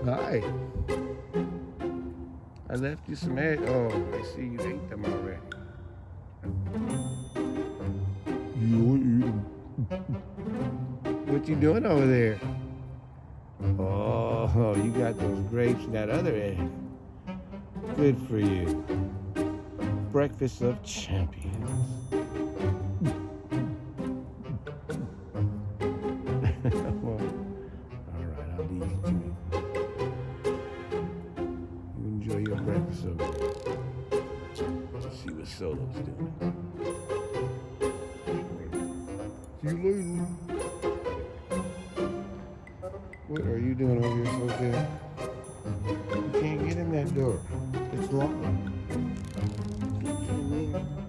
Hi. I left you some eggs. Oh, I see you ate them already. You eat them. What you doing over there? Oh, you got those grapes and that other egg. Good for you. Breakfast of champions. Well, all right, I'll leave you to it. You enjoy your breakfast over there. Let's see what Solo's doing. See you later. What are you doing over here so good? You can't get in that door. It's locked. You can't get in.